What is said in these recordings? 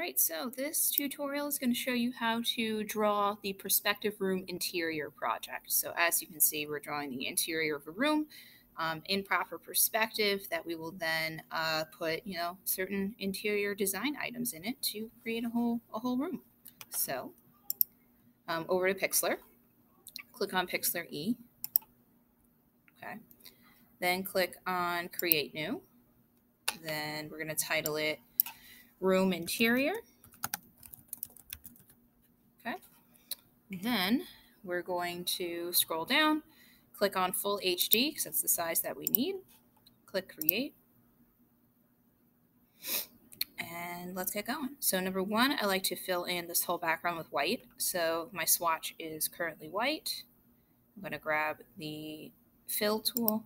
right, so this tutorial is going to show you how to draw the perspective room interior project. So as you can see, we're drawing the interior of a room in proper perspective that we will then put, certain interior design items in it to create a whole room. So over to Pixlr, click on Pixlr E. Okay, then click on Create New. Then we're going to title it Room Interior. Okay. Then we're going to scroll down, click on Full HD because that's the size that we need. Click Create. And let's get going. So number one, I like to fill in this whole background with white. So my swatch is currently white. I'm going to grab the Fill tool,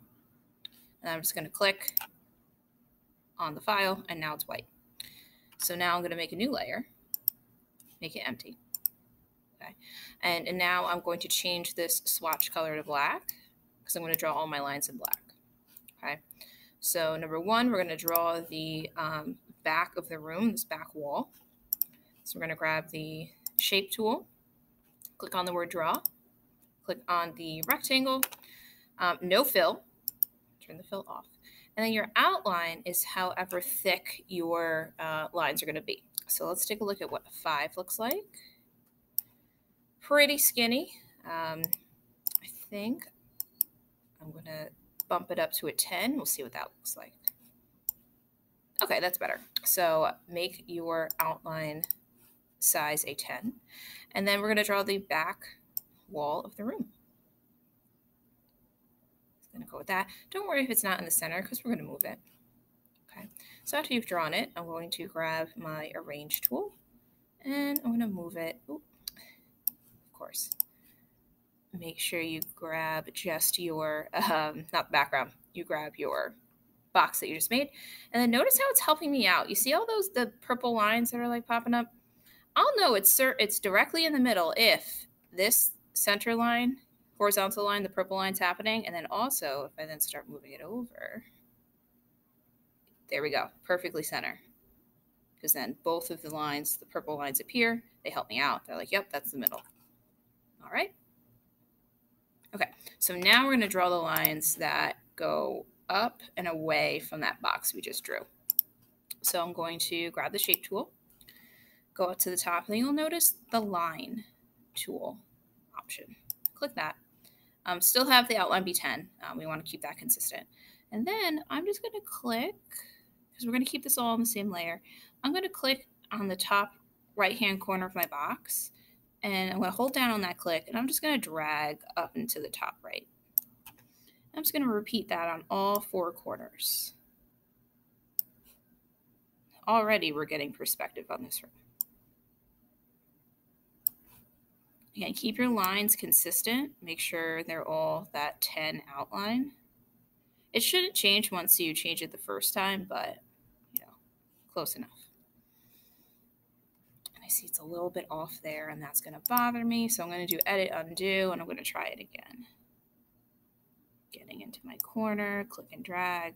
and I'm just going to click on the file, and now it's white. So now I'm going to make a new layer, make it empty. Okay. And now I'm going to change this swatch color to black because I'm going to draw all my lines in black. Okay. So number one, we're going to draw the back of the room, this back wall. So we're going to grab the Shape tool, click on the word Draw, click on the rectangle, no fill, turn the fill off. And then your outline is however thick your lines are going to be. So let's take a look at what 5 looks like. Pretty skinny. I think I'm going to bump it up to a 10. We'll see what that looks like. Okay, that's better. So make your outline size a 10. And then we're going to draw the back wall of the room. It's going to go with that. Don't worry if it's not in the center because we're going to move it. Okay, so after you've drawn it, I'm going to grab my Arrange tool and I'm going to move it. Ooh, of course. Make sure you grab just your, not the background, you grab your box that you just made. And then notice how it's helping me out. You see all the purple lines that are like popping up? I'll know it's directly in the middle if this center line, horizontal line, the purple line's happening. And then also if I then start moving it over, there we go, perfectly center. Because then both of the lines, the purple lines appear, they help me out. They're like, yep, that's the middle. All right. Okay, so now we're going to draw the lines that go up and away from that box we just drew. So I'm going to grab the Shape tool, go up to the top, and then you'll notice the Line tool option. Click that. Still have the outline be 10. We want to keep that consistent. And then I'm just going to click, because we're going to keep this all in the same layer. I'm going to click on the top right-hand corner of my box, and I'm going to hold down on that click, and I'm just going to drag up into the top right. I'm just going to repeat that on all 4 corners. Already we're getting perspective on this room. Again, keep your lines consistent. Make sure they're all that 10 outline. It shouldn't change once you change it the first time, but, close enough. And I see it's a little bit off there, and that's going to bother me. So I'm going to do Edit, Undo, and I'm going to try it again. Getting into my corner, click and drag,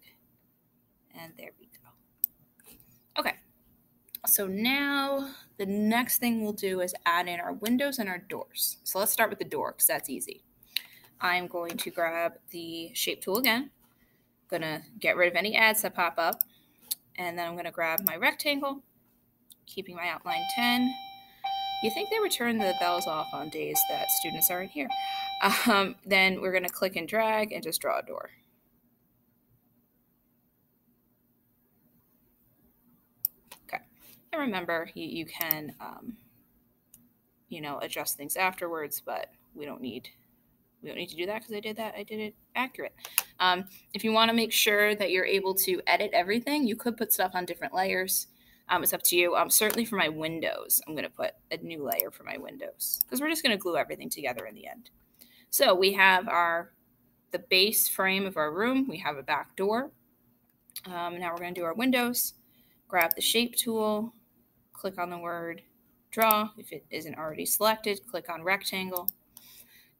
and there we go. Okay, so now the next thing we'll do is add in our windows and our doors. So let's start with the door because that's easy. I'm going to grab the Shape tool again. I'm going to get rid of any ads that pop up, and then I'm going to grab my rectangle, keeping my outline 10. You think they would turn the bells off on days that students aren't here. Then we're going to click and drag and just draw a door. Okay. And remember, you can, adjust things afterwards, but we don't need to do that because I did it accurate. If you want to make sure that you're able to edit everything, you could put stuff on different layers. It's up to you. Certainly for my windows, I'm going to put a new layer for my windows because we're just going to glue everything together in the end. So we have the base frame of our room. We have a back door. Now we're going to do our windows. Grab the Shape tool, click on the word Draw. If it isn't already selected, click on Rectangle.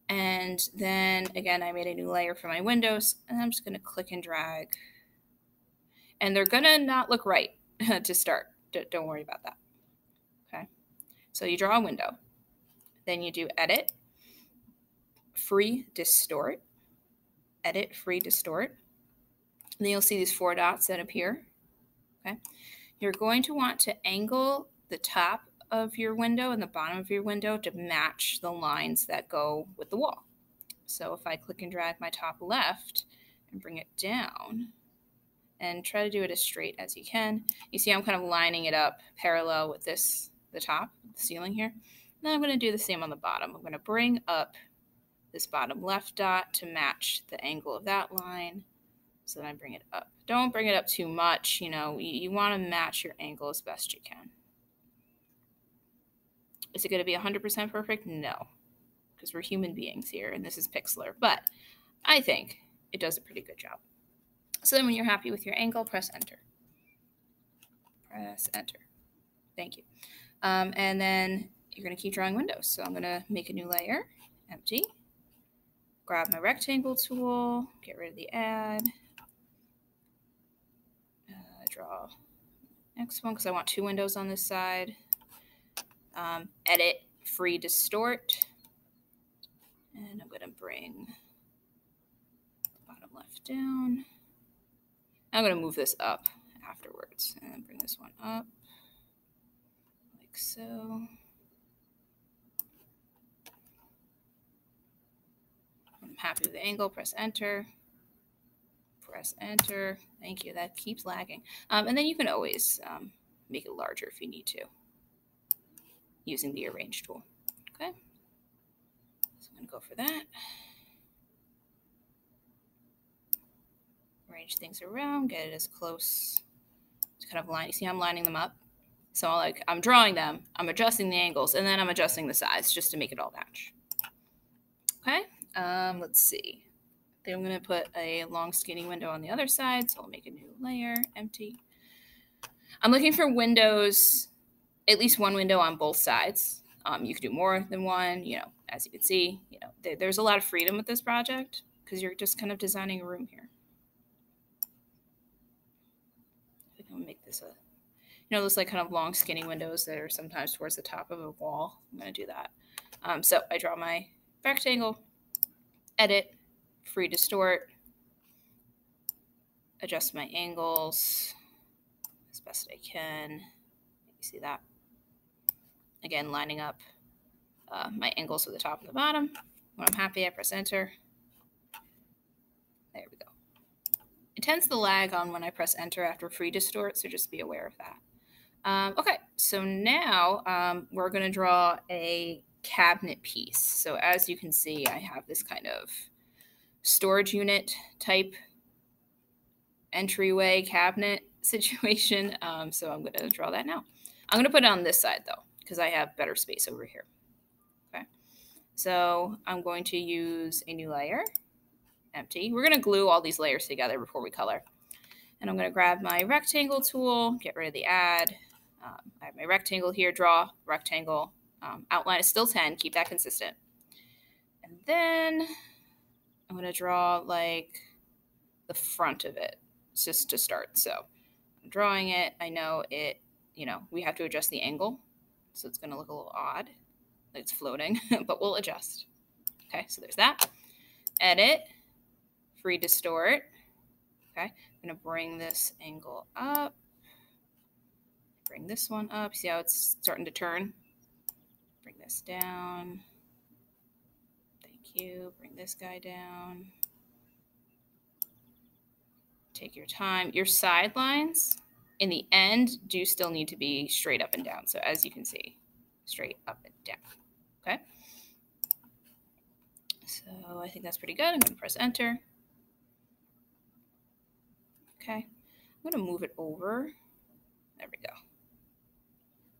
And then again, I made a new layer for my windows, and I'm just going to click and drag. And they're going to not look right to start. Don't worry about that. Okay, so you draw a window. Then you do edit, free distort, edit, free distort. And then you'll see these 4 dots that appear. Okay, you're going to want to angle the top of your window and the bottom of your window to match the lines that go with the wall. So if I click and drag my top left and bring it down and try to do it as straight as you can, you see I'm kind of lining it up parallel with this, the top, the ceiling here. And then I'm going to do the same on the bottom. I'm going to bring up this bottom left dot to match the angle of that line. So then I bring it up. Don't bring it up too much. You want to match your angle as best you can. Is it going to be 100% perfect? No, because we're human beings here and this is Pixlr. But I think it does a pretty good job. So then when you're happy with your angle, press enter. Press enter. Thank you. And then you're going to keep drawing windows. So I'm going to make a new layer, empty. Grab my rectangle tool, get rid of the add. Draw next one because I want 2 windows on this side. Edit, free distort. And I'm going to bring the bottom left down. I'm going to move this up afterwards and then bring this one up like so. When I'm happy with the angle, press enter. Press enter. Thank you. That keeps lagging. And then you can always make it larger if you need to using the arrange tool. Okay. So I'm going to go for that. Arrange things around, get it as close to kind of line. You see I'm lining them up? So I'm drawing them, I'm adjusting the angles, and then I'm adjusting the size just to make it all match. Okay, let's see. Then I'm going to put a long skinny window on the other side, so I'll make a new layer, empty. I'm looking for windows, at least 1 window on both sides. You could do more than 1, as you can see, there's a lot of freedom with this project because you're just kind of designing a room here. I'm gonna make this those kind of long skinny windows that are sometimes towards the top of a wall. I'm going to do that. So I draw my rectangle, edit, free distort, adjust my angles as best I can. You see that? Again, lining up my angles with the top and the bottom. When I'm happy, I press enter. There we go. It tends to lag on when I press enter after free distort, so just be aware of that. Okay, so now we're going to draw a cabinet piece. So as you can see, I have this kind of storage unit type entryway cabinet situation. So I'm going to draw that now. I'm going to put it on this side though, because I have better space over here. Okay, so I'm going to use a new layer, empty. We're going to glue all these layers together before we color. And I'm going to grab my rectangle tool, get rid of the add. I have my rectangle here, draw, rectangle. Outline is still 10, keep that consistent. And then I'm going to draw like the front of it just to start. So I'm drawing it. I know it, we have to adjust the angle. So it's going to look a little odd, like it's floating, but we'll adjust. Okay, so there's that. Edit, free distort. Okay, I'm going to bring this angle up. Bring this one up. See how it's starting to turn? Bring this down. Thank you. Bring this guy down. Take your time. Your sidelines in the end do still need to be straight up and down. So as you can see, straight up and down. Okay. So I think that's pretty good. I'm going to press enter. Okay. I'm going to move it over. There we go.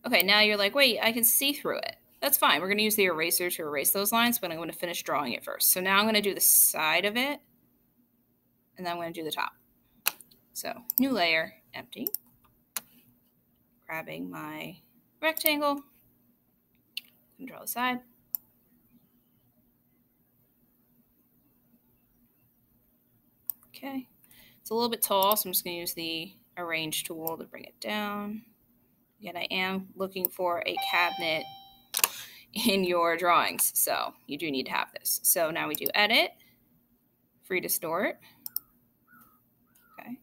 Okay, now you're like, wait, I can see through it. That's fine. We're going to use the eraser to erase those lines, but I'm going to finish drawing it first. So now I'm going to do the side of it, and then I'm going to do the top. So new layer, empty. Grabbing my rectangle, and draw the side. Okay, it's a little bit tall, so I'm just going to use the arrange tool to bring it down. Again, I am looking for a cabinet in your drawings, so you do need to have this. So now we do edit, free distort. Okay,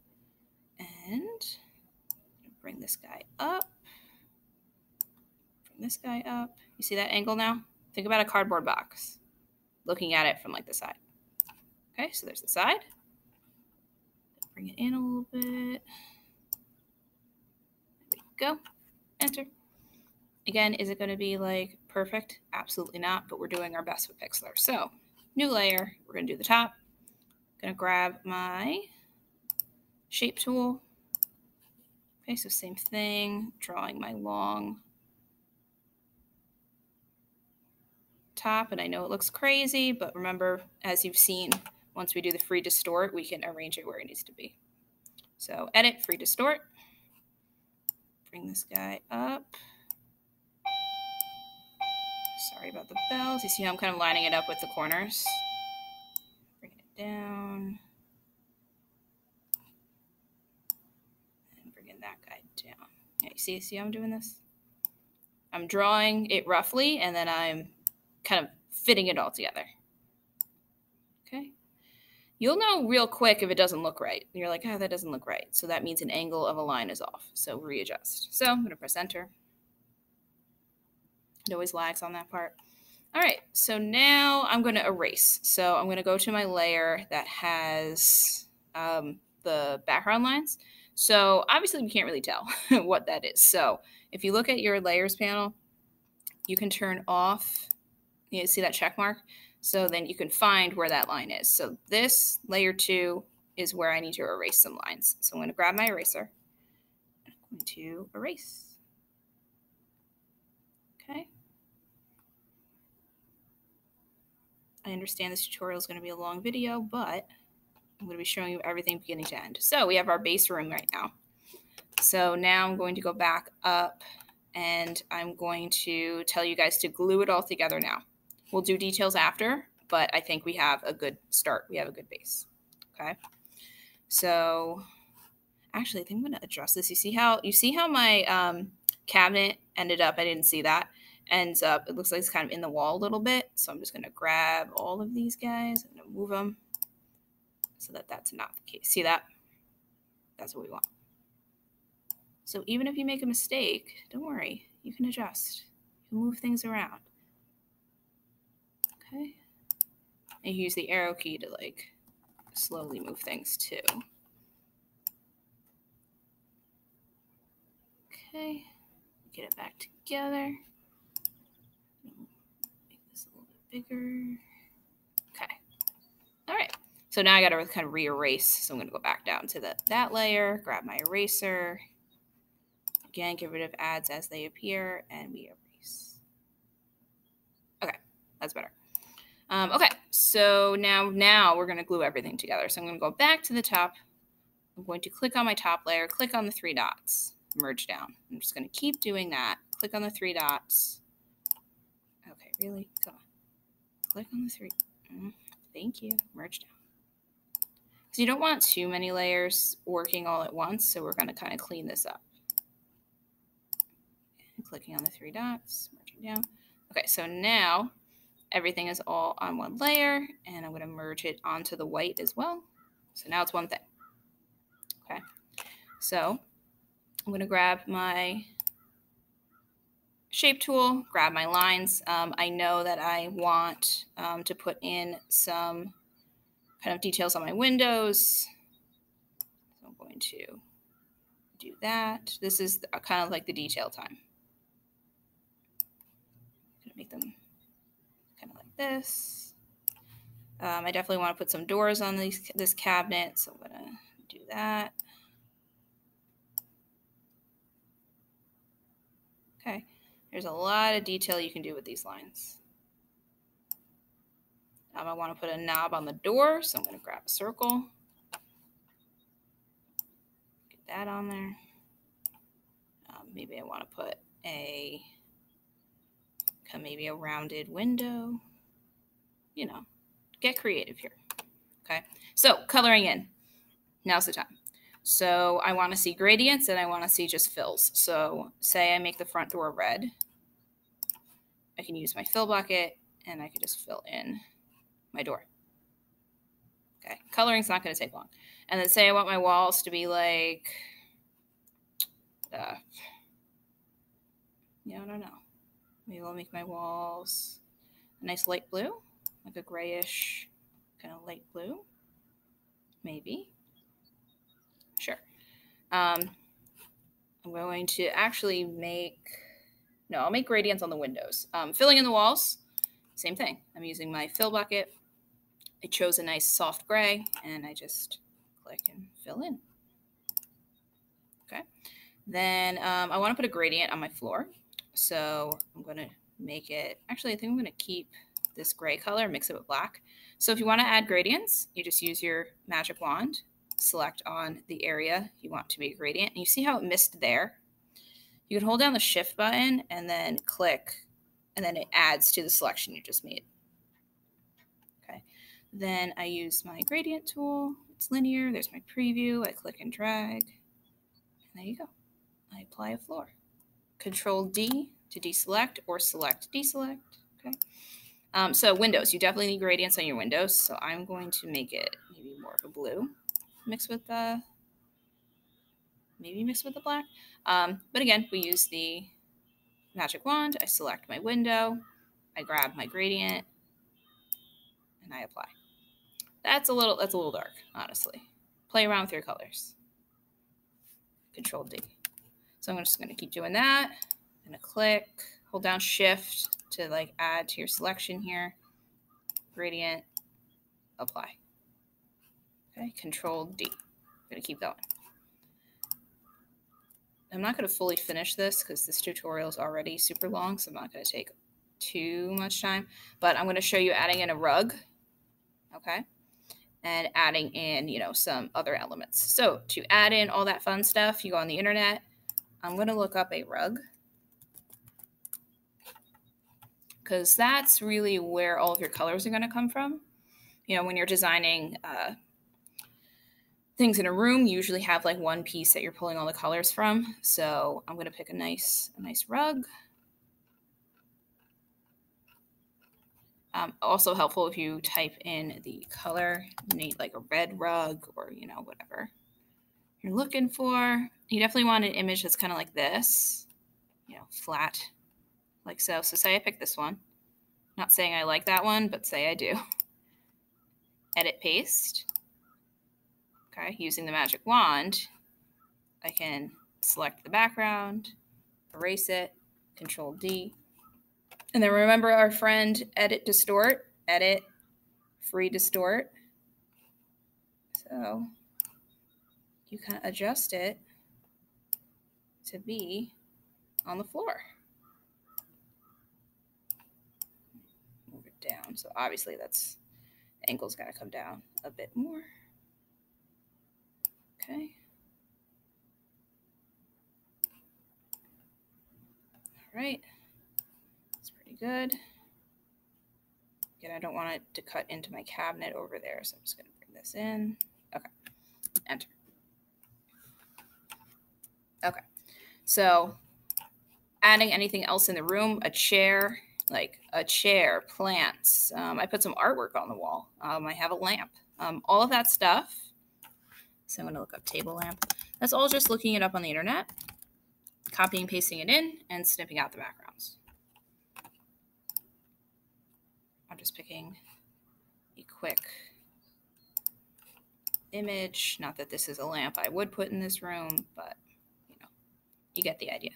and bring this guy up. Bring this guy up. You see that angle now? Think about a cardboard box, looking at it from like the side. Okay, so there's the side. Bring it in a little bit. There we go. Enter. Again, is it going to be like perfect? Absolutely not, but we're doing our best with Pixlr. So, new layer, we're going to do the top. I'm going to grab my shape tool. Okay, so same thing, drawing my long top, and I know it looks crazy, but remember, as you've seen, once we do the free distort, we can arrange it where it needs to be. So edit, free distort. Bring this guy up. Sorry about the bells. You see how I'm kind of lining it up with the corners? Bring it down. And bringing that guy down. Yeah, you see how I'm doing this? I'm drawing it roughly, and then I'm kind of fitting it all together. Okay. You'll know real quick if it doesn't look right. You're like, oh, that doesn't look right. So that means an angle of a line is off. So readjust. So I'm going to press enter. It always lags on that part. All right, so now I'm going to erase. So I'm going to go to my layer that has the background lines. So obviously we can't really tell what that is. So if you look at your layers panel, you can turn off, you see that check mark? So then you can find where that line is. So this layer 2 is where I need to erase some lines. So I'm going to grab my eraser. I'm going to erase. Okay. I understand this tutorial is going to be a long video, but I'm going to be showing you everything beginning to end. So we have our base room right now. So now I'm going to go back up and I'm going to tell you guys to glue it all together now. We'll do details after, but I think we have a good start. We have a good base. Okay. So actually, I think I'm going to adjust this. You see how my cabinet ended up? I didn't see that. Ends up, it looks like it's kind of in the wall a little bit. So I'm just going to grab all of these guys. I'm going to move them so that that's not the case. See that? That's what we want. So even if you make a mistake, don't worry. You can adjust. You can move things around. Okay. And you use the arrow key to like slowly move things too. Okay. Get it back together. Make this a little bit bigger. Okay. All right. So now I got to kind of re-erase. So I'm going to go back down to that layer, grab my eraser. Again, get rid of adds as they appear, and we erase. Okay, that's better. Okay, so now we're going to glue everything together. So I'm going to go back to the top. I'm going to click on my top layer, click on the 3 dots, merge down. I'm just going to keep doing that. Click on the 3 dots. Okay, really? Come on. Click on the 3. Thank you. Merge down. Because you don't want too many layers working all at once, so we're going to kind of clean this up. Clicking on the 3 dots, merging down. Okay, so now everything is all on one layer, and I'm going to merge it onto the white as well. So now it's one thing. Okay, so I'm going to grab my shape tool, grab my lines. I know that I want to put in some kind of details on my windows. So I'm going to do that. This is kind of like the detail time. Make them kind of like this. I definitely want to put some doors on this cabinet, so I'm going to do that. Okay, there's a lot of detail you can do with these lines. I want to put a knob on the door, so I'm going to grab a circle. Get that on there. Maybe I want to put maybe a rounded window. You know, get creative here. Okay, so coloring in. Now's the time. So I want to see gradients and I want to see just fills. So say I make the front door red. I can use my fill bucket and I can just fill in my door. Okay, coloring's not going to take long. And then say I want my walls to be like, I don't know. Maybe I'll make my walls a nice light blue, like a grayish kind of light blue. Maybe. Sure. I'm going to actually I'll make gradients on the windows. Filling in the walls, same thing. I'm using my fill bucket. I chose a nice soft gray, and I just click and fill in. Okay. Then I want to put a gradient on my floor. So I'm going to make it, actually I think I'm going to keep this gray color, mix it with black. So if you want to add gradients, you just use your magic wand, select on the area you want to be a gradient. And you see how it missed there? You can hold down the shift button and then click, and then it adds to the selection you just made. Okay. Then I use my gradient tool. It's linear. There's my preview. I click and drag. And there you go. I apply a floor. Control D to deselect or select deselect. Okay. So windows, you definitely need gradients on your windows. So I'm going to make it maybe more of a blue, mixed with the black. But again, we use the magic wand. I select my window. I grab my gradient, and I apply. That's a little dark, honestly. Play around with your colors. Control D. So I'm just going to keep doing that. I'm going to click, hold down shift to like add to your selection here. Gradient, apply. Okay, Control D. I'm going to keep going. I'm not going to fully finish this because this tutorial is already super long, so I'm not going to take too much time. But I'm going to show you adding in a rug, okay, and adding in, some other elements. So to add in all that fun stuff, you go on the internet. I'm going to look up a rug because that's really where all of your colors are going to come from. When you're designing things in a room, you usually have like one piece that you're pulling all the colors from. So I'm going to pick a nice rug. Also helpful if you type in the color, you need like a red rug or, whatever you're looking for. You definitely want an image that's kind of like this, flat, like so. So say I pick this one. Not saying I like that one, but say I do. Edit, paste. Okay, using the magic wand, I can select the background, erase it, Control D. And then remember our friend edit, distort, edit, free distort. So you can adjust it to be on the floor. Move it down. So obviously the angle's got to come down a bit more. Okay. All right. That's pretty good. Again, I don't want it to cut into my cabinet over there, so I'm just going to bring this in. Okay. Enter. Okay. So adding anything else in the room, a chair, plants. I put some artwork on the wall. I have a lamp. All of that stuff. So I'm going to look up table lamp. That's all just looking it up on the internet, copying, pasting it in, and snipping out the backgrounds. I'm just picking a quick image. Not that this is a lamp I would put in this room, but you get the idea.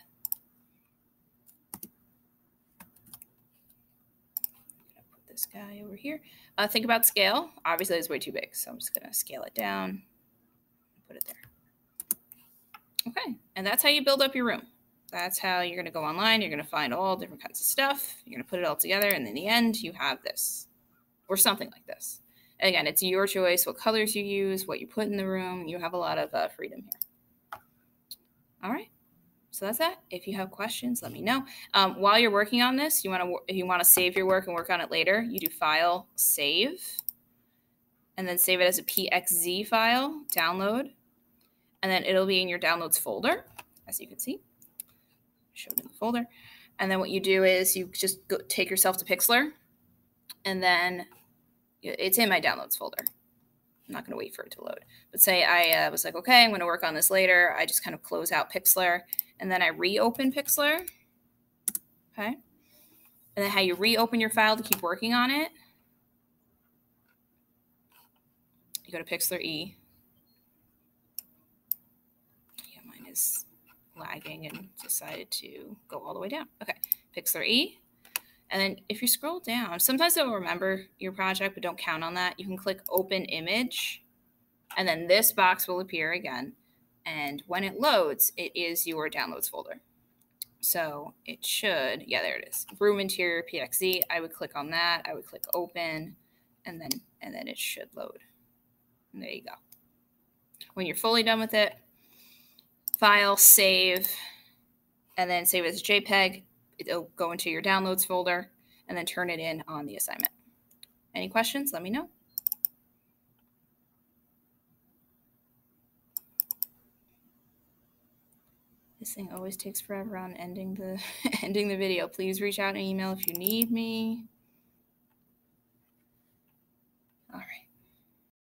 This guy over here. Think about scale. Obviously, it's way too big, so I'm just going to scale it down and put it there. Okay, and that's how you build up your room. That's how you're going to go online. You're going to find all different kinds of stuff. You're going to put it all together, and in the end, you have this or something like this. And again, it's your choice what colors you use, what you put in the room. You have a lot of freedom here. All right. So that's that. If you have questions, let me know. While you're working on this, if you want to save your work and work on it later, you do File, Save, and then save it as a PXZ file, download. and then it'll be in your downloads folder, as you can see. Showed in the folder. And then what you do is you just take yourself to Pixlr, and then it's in my downloads folder. I'm not going to wait for it to load. But say I was like, okay, I'm going to work on this later. I just kind of close out Pixlr, and then I reopen Pixlr. Okay. And then how you reopen your file to keep working on it, you go to Pixlr E. Yeah, mine is lagging and decided to go all the way down. Okay, Pixlr E. And then if you scroll down, sometimes it'll remember your project, but don't count on that. You can click Open Image, and then this box will appear again. And when it loads, it is your downloads folder. So it should, yeah, there it is. Room Interior PXZ. I would click on that. I would click Open, and then it should load. And there you go. When you're fully done with it, File, Save, and then save it as a JPEG. It'll go into your downloads folder, and then turn it in on the assignment. Any questions? Let me know. This thing always takes forever on ending the ending the video. Please reach out and email if you need me. All right.